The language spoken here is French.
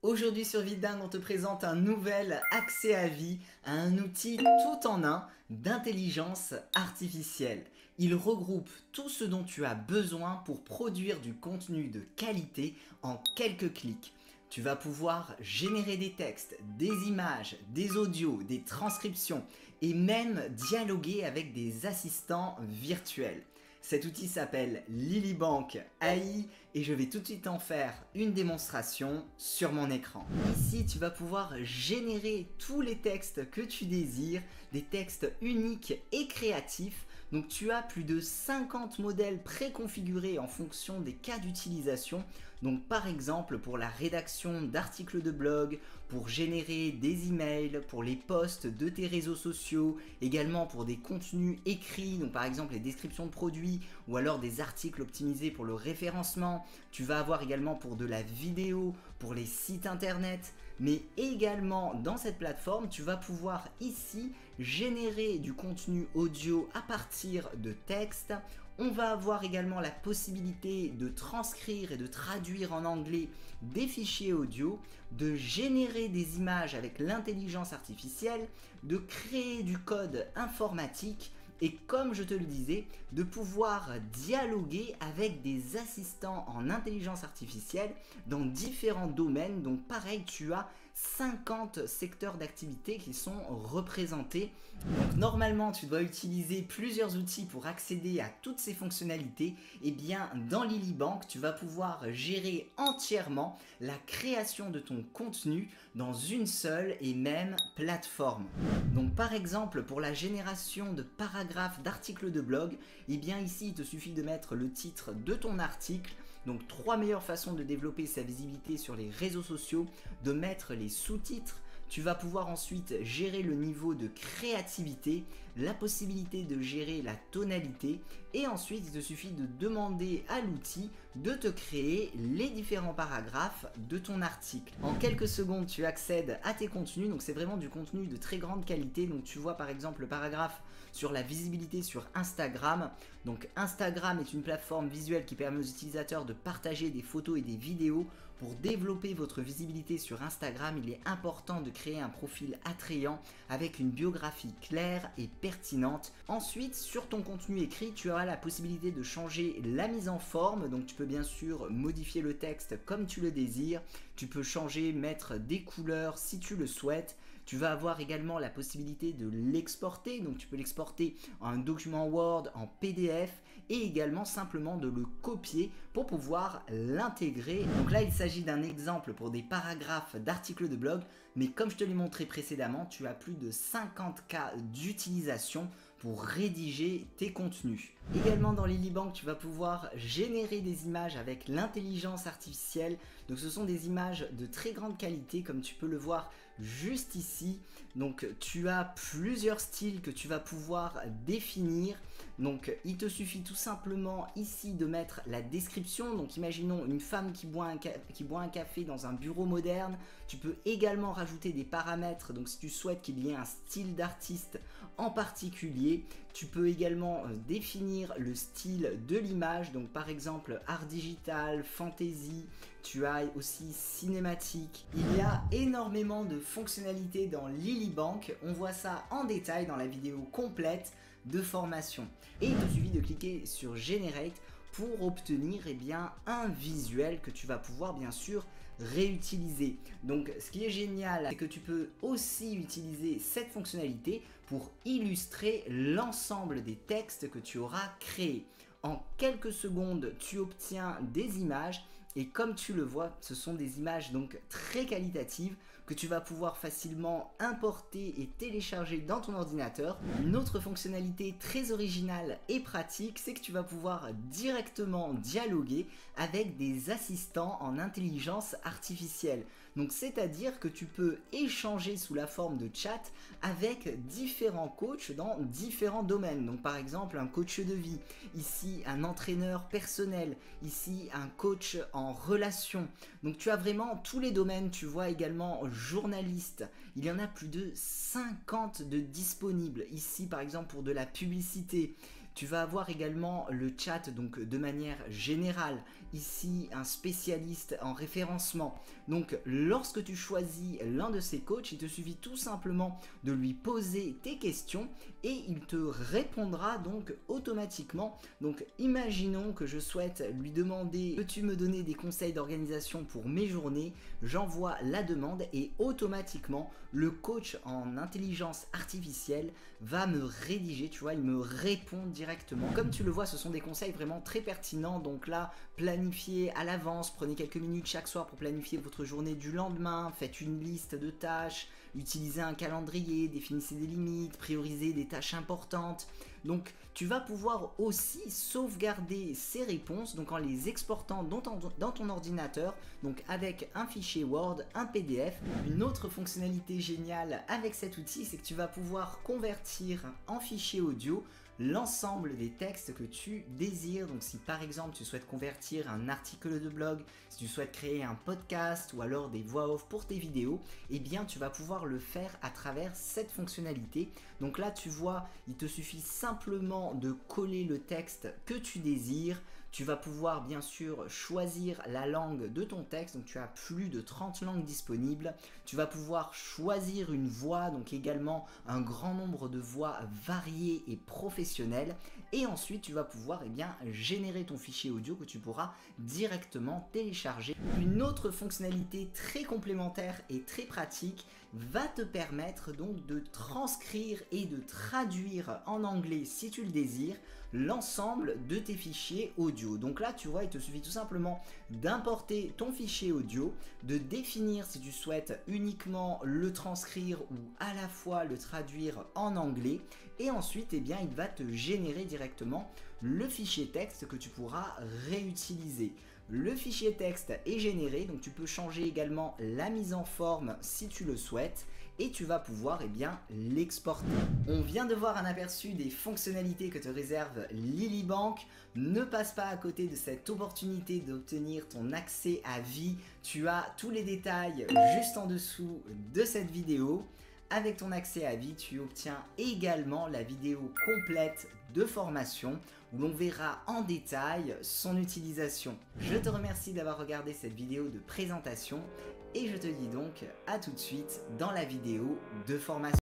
Aujourd'hui sur Vidingue, on te présente un nouvel accès à vie à un outil tout en un d'intelligence artificielle. Il regroupe tout ce dont tu as besoin pour produire du contenu de qualité en quelques clics. Tu vas pouvoir générer des textes, des images, des audios, des transcriptions et même dialoguer avec des assistants virtuels. Cet outil s'appelle Lilybank AI et je vais tout de suite en faire une démonstration sur mon écran. Ici, tu vas pouvoir générer tous les textes que tu désires, des textes uniques et créatifs. Donc tu as plus de 50 modèles préconfigurés en fonction des cas d'utilisation. Donc par exemple pour la rédaction d'articles de blog, pour générer des emails, pour les posts de tes réseaux sociaux, également pour des contenus écrits, donc par exemple les descriptions de produits ou alors des articles optimisés pour le référencement. Tu vas avoir également pour de la vidéo, pour les sites internet, mais également dans cette plateforme, tu vas pouvoir ici générer du contenu audio à partir de textes. On va avoir également la possibilité de transcrire et de traduire en anglais des fichiers audio, de générer des images avec l'intelligence artificielle, de créer du code informatique et comme je te le disais, de pouvoir dialoguer avec des assistants en intelligence artificielle dans différents domaines. Donc pareil, tu as 50 secteurs d'activité qui sont représentés. Donc normalement, tu dois utiliser plusieurs outils pour accéder à toutes ces fonctionnalités. Et bien dans Lilybank, tu vas pouvoir gérer entièrement la création de ton contenu dans une seule et même plateforme. Donc par exemple, pour la génération de paragraphes d'articles de blog, et bien ici, il te suffit de mettre le titre de ton article. Donc 3 meilleures façons de développer sa visibilité sur les réseaux sociaux, de mettre les sous-titres. Tu vas pouvoir ensuite gérer le niveau de créativité, la possibilité de gérer la tonalité et ensuite il te suffit de demander à l'outil de te créer les différents paragraphes de ton article. En quelques secondes, tu accèdes à tes contenus, donc c'est vraiment du contenu de très grande qualité. Donc tu vois par exemple le paragraphe sur la visibilité sur Instagram. Donc Instagram est une plateforme visuelle qui permet aux utilisateurs de partager des photos et des vidéos. Pour développer votre visibilité sur Instagram, il est important de créer un profil attrayant avec une biographie claire et pertinente. Ensuite, sur ton contenu écrit, tu auras la possibilité de changer la mise en forme. Donc tu peux bien sûr modifier le texte comme tu le désires. Tu peux changer, mettre des couleurs si tu le souhaites. Tu vas avoir également la possibilité de l'exporter, donc tu peux l'exporter en un document Word, en PDF et également simplement de le copier pour pouvoir l'intégrer. Donc là, il s'agit d'un exemple pour des paragraphes d'articles de blog, mais comme je te l'ai montré précédemment, tu as plus de 50 cas d'utilisation pour rédiger tes contenus. Également dans Lilybank, tu vas pouvoir générer des images avec l'intelligence artificielle. Donc ce sont des images de très grande qualité comme tu peux le voir juste ici. Donc tu as plusieurs styles que tu vas pouvoir définir. Donc il te suffit tout simplement ici de mettre la description. Donc imaginons une femme qui boit un café dans un bureau moderne. Tu peux également rajouter des paramètres. Donc si tu souhaites qu'il y ait un style d'artiste en particulier, tu peux également définir le style de l'image. Donc par exemple art digital, fantasy, tu as aussi cinématique. Il y a énormément de fonctionnalités dans Lilybank. On voit ça en détail dans la vidéo complète de formation. Et il te suffit de cliquer sur Generate pour obtenir un visuel que tu vas pouvoir bien sûr réutiliser. Donc ce qui est génial, c'est que tu peux aussi utiliser cette fonctionnalité pour illustrer l'ensemble des textes que tu auras créés. En quelques secondes, tu obtiens des images et comme tu le vois, ce sont des images donc très qualitatives que tu vas pouvoir facilement importer et télécharger dans ton ordinateur. Une autre fonctionnalité très originale et pratique, c'est que tu vas pouvoir directement dialoguer avec des assistants en intelligence artificielle. Donc c'est-à-dire que tu peux échanger sous la forme de chat avec différents coachs dans différents domaines. Donc par exemple un coach de vie, ici un entraîneur personnel, ici un coach en relation. Donc tu as vraiment tous les domaines. Tu vois également journaliste. Il y en a plus de 50 de disponibles. Ici par exemple pour de la publicité. Tu vas avoir également le chat donc de manière générale. Ici, un spécialiste en référencement. Donc, lorsque tu choisis l'un de ces coachs, il te suffit tout simplement de lui poser tes questions et il te répondra donc automatiquement. Donc, imaginons que je souhaite lui demander « Peux-tu me donner des conseils d'organisation pour mes journées ?» J'envoie la demande et automatiquement, le coach en intelligence artificielle va me rédiger, tu vois, il me répond directement. Comme tu le vois, ce sont des conseils vraiment très pertinents. Donc là, planifiez à l'avance, prenez quelques minutes chaque soir pour planifier votre journée du lendemain, faites une liste de tâches, utilisez un calendrier, définissez des limites, priorisez des tâches importantes. Donc tu vas pouvoir aussi sauvegarder ces réponses donc en les exportant dans ton ordinateur, donc avec un fichier Word, un PDF. Une autre fonctionnalité géniale avec cet outil, c'est que tu vas pouvoir convertir en fichier audio l'ensemble des textes que tu désires. Donc si par exemple tu souhaites convertir un article de blog, si tu souhaites créer un podcast ou alors des voix off pour tes vidéos, eh bien tu vas pouvoir le faire à travers cette fonctionnalité. Donc là tu vois, il te suffit simplement de coller le texte que tu désires. Tu vas pouvoir bien sûr choisir la langue de ton texte, donc tu as plus de 30 langues disponibles. Tu vas pouvoir choisir une voix, donc également un grand nombre de voix variées et professionnelles. Et ensuite tu vas pouvoir générer ton fichier audio que tu pourras directement télécharger. Une autre fonctionnalité très complémentaire et très pratique va te permettre donc de transcrire et de traduire en anglais, si tu le désires, l'ensemble de tes fichiers audio. Donc là tu vois, il te suffit tout simplement d'importer ton fichier audio, de définir si tu souhaites uniquement le transcrire ou à la fois le traduire en anglais, et ensuite il va te générer directement le fichier texte que tu pourras réutiliser. Le fichier texte est généré, donc tu peux changer également la mise en forme si tu le souhaites et tu vas pouvoir l'exporter. On vient de voir un aperçu des fonctionnalités que te réserve Lilibank. Ne passe pas à côté de cette opportunité d'obtenir ton accès à vie. Tu as tous les détails juste en dessous de cette vidéo. Avec ton accès à vie, tu obtiens également la vidéo complète de formation où l'on verra en détail son utilisation. Je te remercie d'avoir regardé cette vidéo de présentation et je te dis donc à tout de suite dans la vidéo de formation.